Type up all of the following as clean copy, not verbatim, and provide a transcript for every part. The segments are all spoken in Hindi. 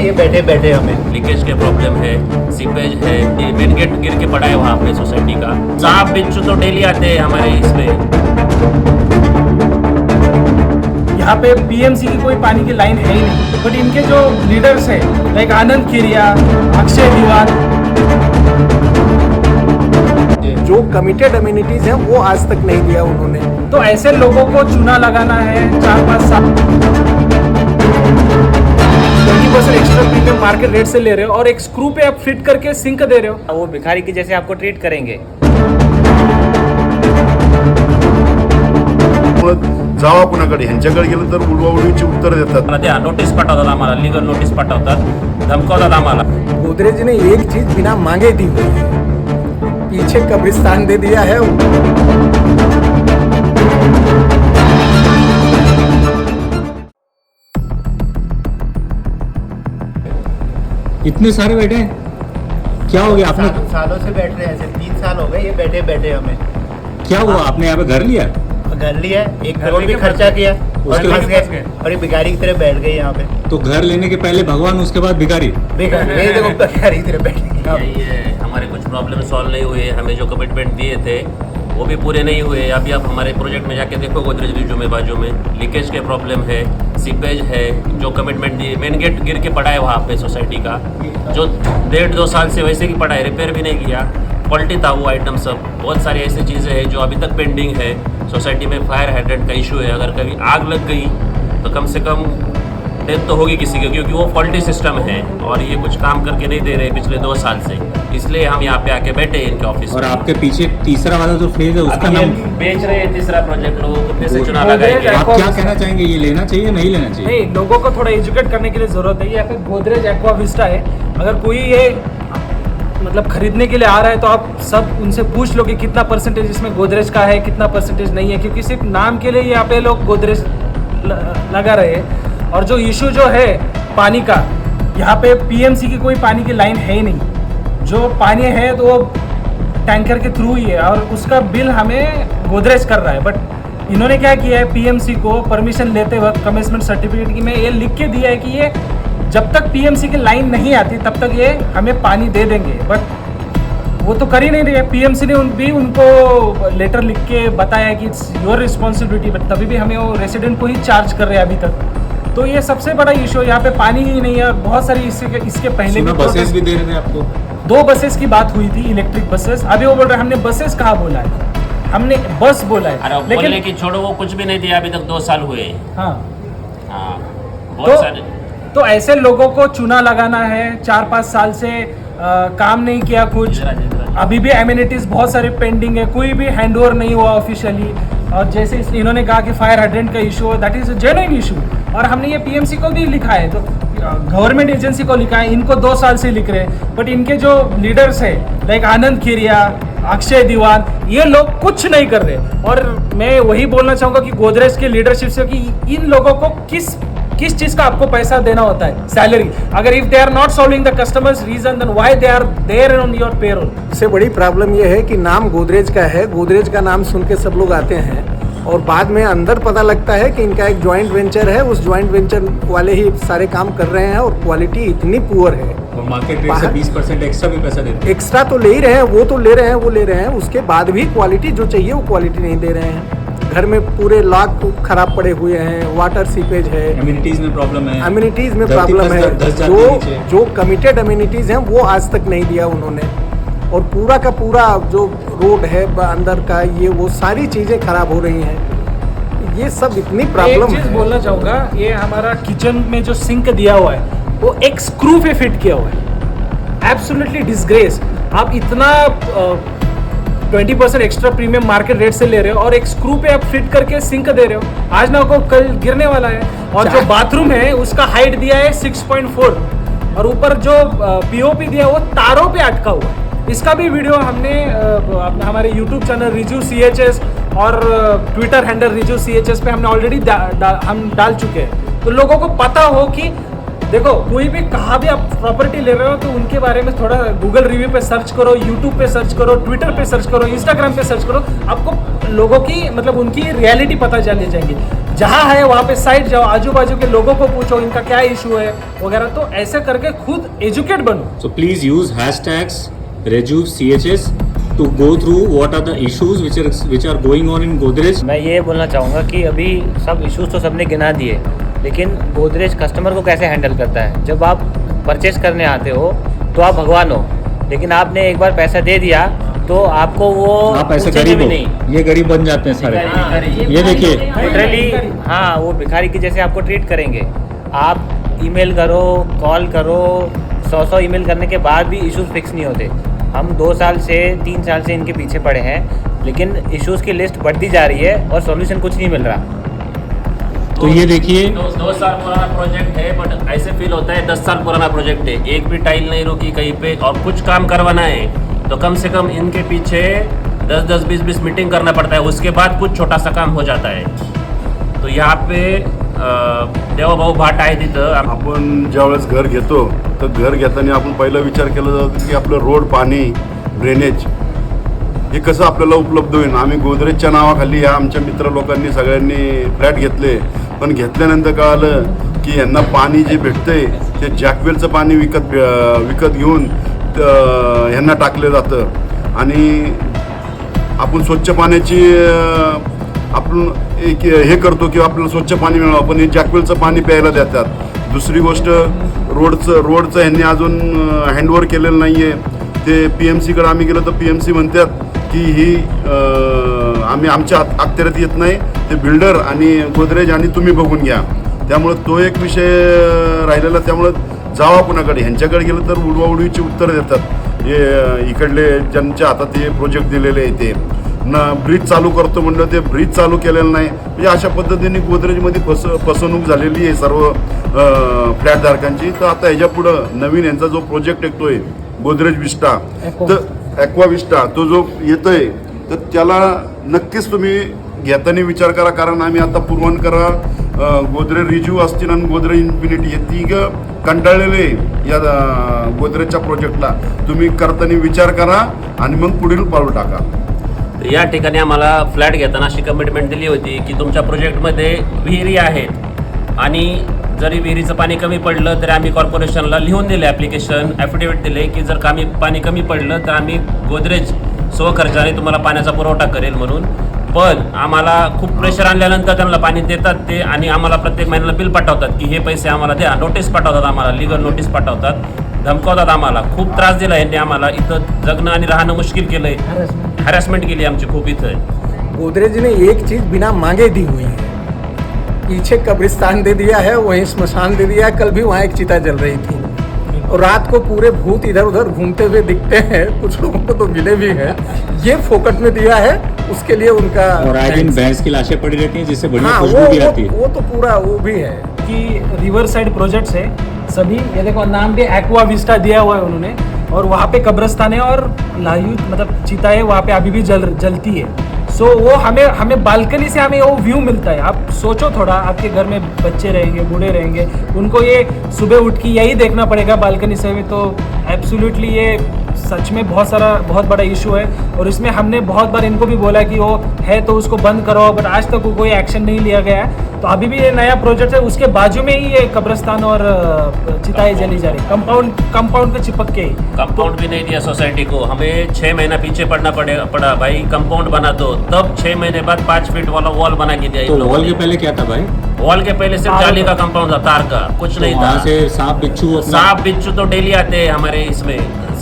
ये बैठे बैठे हमें लीकेज के प्रॉब्लम है, सीपेज है, ये मेन गेट गिर के पड़ा है वहाँ पे सोसाइटी का। सांप बिच्छू तो डेली आते हैं हमारे इसमें। यहाँ पे पीएमसी की कोई पानी की लाइन है ही नहीं, बट इनके जो लीडर्स है लाइक आनंद खीरिया, अक्षय दीवान, जो कमिटेड अम्यूनिटीज हैं वो आज तक नहीं दिया उन्होंने। तो ऐसे लोगों को चूना लगाना है 4-5 साल 20% एक्स्ट्रा प्रीमियम मार्केट रेट से ले रहे हो और एक स्क्रू पे आप फिट करके सिंक दे रहे हो। वो भिखारी की जैसे आपको ट्रीट करेंगे। जावा कुणाकडे, ह्यांच्याकडे गेलं तर उडवाउडवीची उत्तर देतात। त्या नोटीस पाठवतात आम्हाला, लीगल नोटीस पाठवतात, धमकावतात आम्हाला। गोदरेज ने एक चीज बिना मांगे दी हुई है, पीछे कब्रिस्तान दे दिया है। इतने सारे बैठे हैं, क्या हो गया? आपने सालों से बैठ रहे हैं ऐसे, 3 साल हो गए ये बैठे बैठे हमें। क्या हुआ? आपने यहाँ पे घर लिया? घर लिया, 1 करोड़ भी खर्चा किया और फंस गए और ये भिखारी की तरह बैठ गए यहाँ पे। तो घर लेने के पहले भगवान, उसके बाद भिखारी। ये देखो भिखारी की तरह बैठ गए। ये हमारे कुछ प्रॉब्लम सॉल्व नहीं हुए, हमें जो कमिटमेंट दिए थे वो भी पूरे नहीं हुए। अभी आप हमारे प्रोजेक्ट में जाके देखो, गोदरेज रिजू में बाजू में लीकेज के प्रॉब्लम है, सीपेज है, जो कमिटमेंट दिए, मेन गेट गिर के पड़ा है वहाँ पे सोसाइटी का, जो 1.5-2 साल से वैसे ही पड़ा है, रिपेयर भी नहीं किया। क्वालिटी था वो आइटम सब। बहुत सारी ऐसी चीज़ें हैं जो अभी तक पेंडिंग है। सोसाइटी में फायर हाइड्रेंट का इशू है, अगर कभी आग लग गई तो कम से कम डेथ तो होगी किसी की, क्योंकि वो फॉल्टी सिस्टम है और ये कुछ काम करके नहीं दे रहे पिछले 2 साल से। इसलिए हम यहाँ पे आके बैठे हैं इनके ऑफिस और में। आपके पीछे तीसरा वाला जो फेज है उसका नाम बेच रहे हैं, तीसरा प्रोजेक्ट लोगों को पैसे चुना लगाएंगे। आप क्या कहना चाहेंगे? ये लेना चाहिए नहीं लेना चाहिए? नहीं, लोगों को थोड़ा एजुकेट करने के लिए जरूरत है। यहाँ पे गोदरेज एक्वा विस्टा है, अगर कोई ये मतलब खरीदने के लिए आ रहा है तो आप सब उनसे पूछ लो कि कितना परसेंटेज इसमें गोदरेज का है, कितना परसेंटेज नहीं है, क्योंकि सिर्फ नाम के लिए यहाँ पे लोग गोदरेज लगा रहे हैं। और जो इशू जो है पानी का, यहाँ पे पीएमसी की कोई पानी की लाइन है ही नहीं। जो पानी है तो वो टैंकर के थ्रू ही है और उसका बिल हमें गोदरेज कर रहा है। बट इन्होंने क्या किया है, पीएमसी को परमिशन लेते वक्त कमिटमेंट सर्टिफिकेट की में ये लिख के दिया है कि ये जब तक पीएमसी की लाइन नहीं आती तब तक ये हमें पानी दे देंगे। बट वो तो कर ही नहीं रहे। पीएमसी ने भी उनको लेटर लिख के बताया कि इट्स योर रिस्पॉन्सिबिलिटी, बट तभी भी हमें वो रेसिडेंट को ही चार्ज कर रहे हैं अभी तक। तो ये सबसे बड़ा इशू है, यहाँ पे पानी ही नहीं है। बहुत सारी इसके पहले भी बसेस भी दे रहे थे आपको। 2 बसेस की बात हुई थी, इलेक्ट्रिक बसेस। अभी वो बोल रहे हैं हमने बसेस कहाँ बोला है, हमने बस बोला है। लेकिन कि छोड़ो, वो कुछ भी नहीं दिया अभी तक, 2 साल हुए। हाँ, बहुत सारे। तो ऐसे लोगों को चूना लगाना है 4-5 साल से काम नहीं किया कुछ, अभी भी एमिनिटीज बहुत सारे पेंडिंग है, कोई भी हैंडओवर नहीं हुआ ऑफिशियली। और जैसे इन्होंने कहा कि फायर हाइड्रेंट का इशू है, that is a genuine issue. और हमने ये पीएमसी को भी लिखा है, तो गवर्नमेंट एजेंसी को लिखा है, इनको 2 साल से लिख रहे हैं। बट इनके जो लीडर्स है लाइक आनंद खीरिया, अक्षय दीवान, ये लोग कुछ नहीं कर रहे। और मैं वही बोलना चाहूँगा कि गोदरेज के लीडरशिप से कि इन लोगों को किस चीज का आपको पैसा देना होता है, सैलरी। अगर if they are not solving the customers reason, then why they are there on your payroll. सबसे बड़ी प्रॉब्लम ये है कि नाम गोदरेज का है, गोदरेज का नाम सुन के सब लोग आते हैं और बाद में अंदर पता लगता है कि इनका एक जॉइंट वेंचर है, उस जॉइंट वेंचर वाले ही सारे काम कर रहे हैं और क्वालिटी इतनी पुअर है। और मार्केट रेट से 20% एक्स्ट्रा भी पैसा देते हैं। एक्स्ट्रा तो ले ही रहे हैं, वो तो ले रहे हैं, उसके बाद भी क्वालिटी जो चाहिए वो क्वालिटी नहीं दे रहे हैं। घर में पूरे लॉक खराब पड़े हुए हैं, वाटर सीपेज है, अम्यूनिटीज में प्रॉब्लम है, अम्यूनिटीज में प्रॉब्लम है। जो कमिटेड अम्यूनिटीज हैं वो आज तक नहीं दिया उन्होंने। और पूरा का पूरा जो रोड है अंदर का, ये वो सारी चीज़ें खराब हो रही हैं। ये सब इतनी प्रॉब्लम है। एक चीज बोलना चाहूँगा, ये हमारा किचन में जो सिंक दिया हुआ है वो एक स्क्रू पे फिट किया हुआ है। Absolutely disgrace. आप इतना 20% एक्स्ट्रा प्रीमियम मार्केट रेट से ले रहे हो और एक स्क्रू पे आप फिट करके सिंक दे रहे हो। आज ना को कल गिरने वाला है। और जो बाथरूम है उसका हाइट दिया है 6.4 और ऊपर जो पीओपी दिया है वो तारों पे अटका हुआ है। इसका भी वीडियो हमने हमारे YouTube चैनल रिजू CHS और ट्विटर हैंडल रिजू CHS पे हमने ऑलरेडी हम डाल चुके हैं। तो लोगों को पता हो कि देखो, कोई भी कहाँ भी आप प्रॉपर्टी ले रहे हो तो उनके बारे में थोड़ा गूगल रिव्यू पे सर्च करो, यूट्यूब पे सर्च करो, ट्विटर पे सर्च करो, इंस्टाग्राम पे सर्च करो। आपको लोगों की मतलब उनकी रियलिटी पता चल जाएंगी। जहाँ है वहाँ पे साइड जाओ, आजू बाजू के लोगों को पूछो इनका क्या इशू है वगैरह, तो ऐसे करके खुद एजुकेट बनो। So please use hashtags RejuCHS to go through what are the issues which are going on in Godrej. मैं ये बोलना चाहूँगा कि अभी सब इश्यूज तो सबने गिना दिए, लेकिन गोदरेज कस्टमर को कैसे हैंडल करता है। जब आप परचेस करने आते हो तो आप भगवान हो, लेकिन आपने एक बार पैसा दे दिया तो आपको वो आप ऐसे पूछेंगे गरीब भी हो, नहीं। ये गरीब बन जाते हैं सारे। ये देखिए लिटरली हाँ, वो भिखारी की जैसे आपको ट्रीट करेंगे। आप ईमेल करो, कॉल करो, 100 ईमेल करने के बाद भी इश्यूज फिक्स नहीं होते। हम 2 साल से 3 साल से इनके पीछे पड़े हैं, लेकिन इश्यूज की लिस्ट बढ़ती जा रही है और सॉल्यूशन कुछ नहीं मिल रहा। तो ये देखिए 2 साल पुराना प्रोजेक्ट है, बट ऐसे फील होता है 10 साल पुराना प्रोजेक्ट है। एक भी टाइल नहीं रुकी कहीं पे, और कुछ काम करवाना है तो कम से कम इनके पीछे 10-10, 20-20 मीटिंग करना पड़ता है, उसके बाद कुछ छोटा सा काम हो जाता है। तो यहाँ पे देवाभाऊ भाट आहे तिथं। आपण ज्यावेळेस घर घेतो तर घर घेताना आपण पहिला विचार केला जातो की आपलं रोड, पाणी, ड्रेनेज हे कसं आपल्याला उपलब्ध होईल। आम्ही गोदरेजच्या नावाखाली ह्या आमच्या मित्र लोकांनी सगळ्यांनी फ्लॅट घेतले, पण घेतल्यानंतर कळालं की यांना पाणी जे भेटतंय ते जॅकवेलचं पाणी विकत घेऊन ह्यांना टाकलं जातं। आणि आपण स्वच्छ पाण्याची आपण एक हे करतो की आपल्याला स्वच्छ पाणी मिळावं, पण हे जॅकवेलचं पाणी प्यायला देतात। दुसरी गोष्ट रोडचं ह्यांनी अजून हँडओव्हर केलेलं नाही आहे। ते PMCकडे आम्ही गेलो तर PMC म्हणतात की ही आम्ही आमच्या अखत्यारीत येत नाही, ते बिल्डर आणि गोदरेज आणि तुम्ही बघून घ्या। त्यामुळे तो एक विषय राहिलेला, त्यामुळे जावा कुणाकडे, ह्यांच्याकडे गेलं तर उडवाउडवीची उत्तर देतात। हे इकडले ज्यांच्या हातात हे प्रोजेक्ट दिलेले आहे ते न ब्रिज चालू करतो म्हणलं ते ब्रिज चालू केलेलं नाही। म्हणजे अशा पद्धतीने गोदरेजमध्ये फसवणूक झालेली आहे सर्व फ्लॅटधारकांची। तर आता ह्याच्यापुढं नवीन यांचा जो प्रोजेक्ट येतोय गोदरेज विस्टा, तर ॲक्वा विस्टा तो जो येतोय तर त्याला नक्कीच तुम्ही घेताना विचार करा, कारण आम्ही आता पूर्वनकरा, गोदरेज रिज्यू असतील आणि गोदरेज इन्फिनिटी हे तिघं कंटाळलेले या गोदरेजच्या प्रोजेक्टला। तुम्ही करताना विचार करा आणि मग पुढील पाऊल टाका। या ठिकाणी आम्हाला फ्लॅट घेताना अशी कमिटमेंट दिली होती की तुमच्या प्रोजेक्टमध्ये विहिरी आहेत आणि जरी विहिरीचं पाणी कमी पडलं तरी आम्ही कॉर्पोरेशनला लिहून दिले, ॲप्लिकेशन ॲफिडेविट दिले की जर पाणी कमी पडलं तर आम्ही गोदरेज स्वखर्चाने तुम्हाला पाण्याचा पुरवठा करेल म्हणून। पण आम्हाला खूप प्रेशर आणल्यानंतर त्यांना पाणी देतात ते, आणि आम्हाला प्रत्येक महिन्याला बिल पाठवतात की हे पैसे आम्हाला द्या, नोटीस पाठवतात आम्हाला, लिगल नोटीस पाठवतात, धमकावतात आम्हाला। खूप त्रास दिला यांनी आम्हाला, इथं जगणं आणि राहणं मुश्किल केलंय, हॅरॅसमेंट केली आमची खूप इथं। गोदरेज ने एक चीज बिना मांगे दी हुई है, पीछे कब्रिस्तान दे दिया है, वहीं स्मशान दे दिया है। कल भी वहाँ एक चिता जल रही थी और रात को पूरे भूत इधर उधर घूमते हुए दिखते हैं, कुछ लोगों को तो मिले भी हैं। ये फोकट में दिया है, उसके लिए उनका। और आए दिन भैंस की लाशें पड़ी रहती हैं जिससे बढ़िया हाँ, खुशबू भी आती है। वो तो पूरा वो भी है कि रिवर साइड प्रोजेक्ट्स है सभी। ये देखो नाम भी एक्वा विस्टा दिया हुआ है उन्होंने, और वहाँ पे कब्रिस्तान है और लायू मतलब चिता है वहाँ पे अभी भी जलती है। सो वो हमें बालकनी से हमें वो व्यू मिलता है। आप सोचो थोड़ा, आपके घर में बच्चे रहेंगे, बूढ़े रहेंगे, उनको ये सुबह उठ के यही देखना पड़ेगा बालकनी से। तो एब्सोल्युटली ये सच में बहुत बड़ा इशू है, और इसमें हमने बहुत बार इनको भी बोला कि वो है तो उसको बंद करो, बट आज तक कोई एक्शन नहीं लिया गया है। तो अभी भी ये नया प्रोजेक्ट है, उसके बाजू में ही ये कब्रिस्तान और चिताएं जली जा रही, कंपाउंड के चिपक के ही। कंपाउंड भी नहीं दिया सोसाइटी को, हमें 6 महीना पीछे पड़ा भाई, कंपाउंड बना दो। तब 6 महीने बाद 5 फीट वाला वॉल बना के दिया। तो वॉल के पहले क्या था भाई? वॉल के पहले सिर्फ जाली का कंपाउंड था, तार का, कुछ नहीं वहाँ था। से सांप बिच्छू तो डेली आते हैं हमारे इसमें,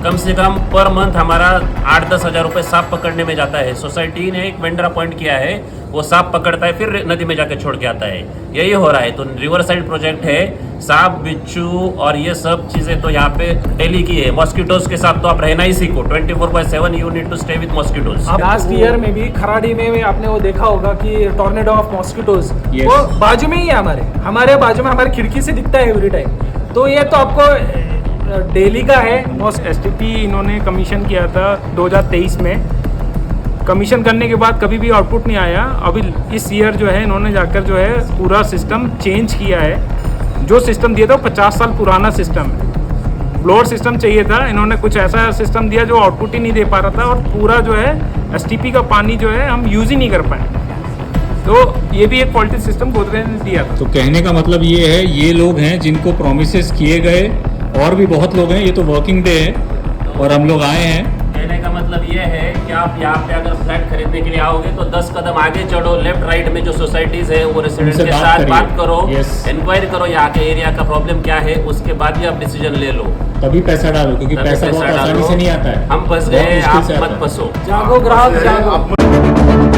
कम से कम पर मंथ हमारा 8-10 हज़ार रुपये सांप पकड़ने में जाता है। सोसाइटी ने एक वेंडर अपॉइंट किया है, वो सांप पकड़ता है फिर नदी में जाके छोड़ के आता है, यही हो रहा है। तो रिवर साइड प्रोजेक्ट है, सांप बिच्छू और ये सब चीज़ें तो यहाँ पे डेली की है। मॉस्किटोज के साथ तो आप रहना ही सीखो, 24/7 you need to stay with mosquitoes. Last year में भी खराड़ी में आपने वो देखा होगा कि टॉर्नेडो ऑफ मॉस्किटोज, Yes. वो बाजू में ही है, हमारे बाजू में, हमारी खिड़की से दिखता है एवरी टाइम। तो ये तो आपको डेली का है। STP इन्होंने कमीशन किया था 2023 में। कमीशन करने के बाद कभी भी आउटपुट नहीं आया। अभी इस ईयर जो है इन्होंने जाकर जो है पूरा सिस्टम चेंज किया है। जो सिस्टम दिया था वो 50 साल पुराना सिस्टम है। ब्लोअर सिस्टम चाहिए था, इन्होंने कुछ ऐसा सिस्टम दिया जो आउटपुट ही नहीं दे पा रहा था, और पूरा जो है STP का पानी जो है हम यूज़ ही नहीं कर पाए। तो ये भी एक पॉलिटिक्स सिस्टम गोदरेज ने दिया था। तो कहने का मतलब ये है, ये लोग हैं जिनको प्रोमिसेस किए गए, और भी बहुत लोग हैं, ये तो वर्किंग डे है और हम लोग आए हैं। कहने का मतलब ये है कि आप यहाँ पे अगर फ्लैट खरीदने के लिए आओगे तो 10 कदम आगे चढ़ो, लेफ्ट राइट में जो सोसाइटीज है वो रेसिडेंट उनसे के बात साथ करिए। बात करो, Yes. इंक्वायरी करो यहाँ के एरिया का प्रॉब्लम क्या है, उसके बाद ही आप डिसीजन ले लो। तभी पैसा डालो, क्योंकि तभी पैसा बहुत डालो। आसानी से नहीं आता है। हम फंस बहुत गए, मुश्किल आप से आता मत है। फंसो। जागो ग्राहक जागो।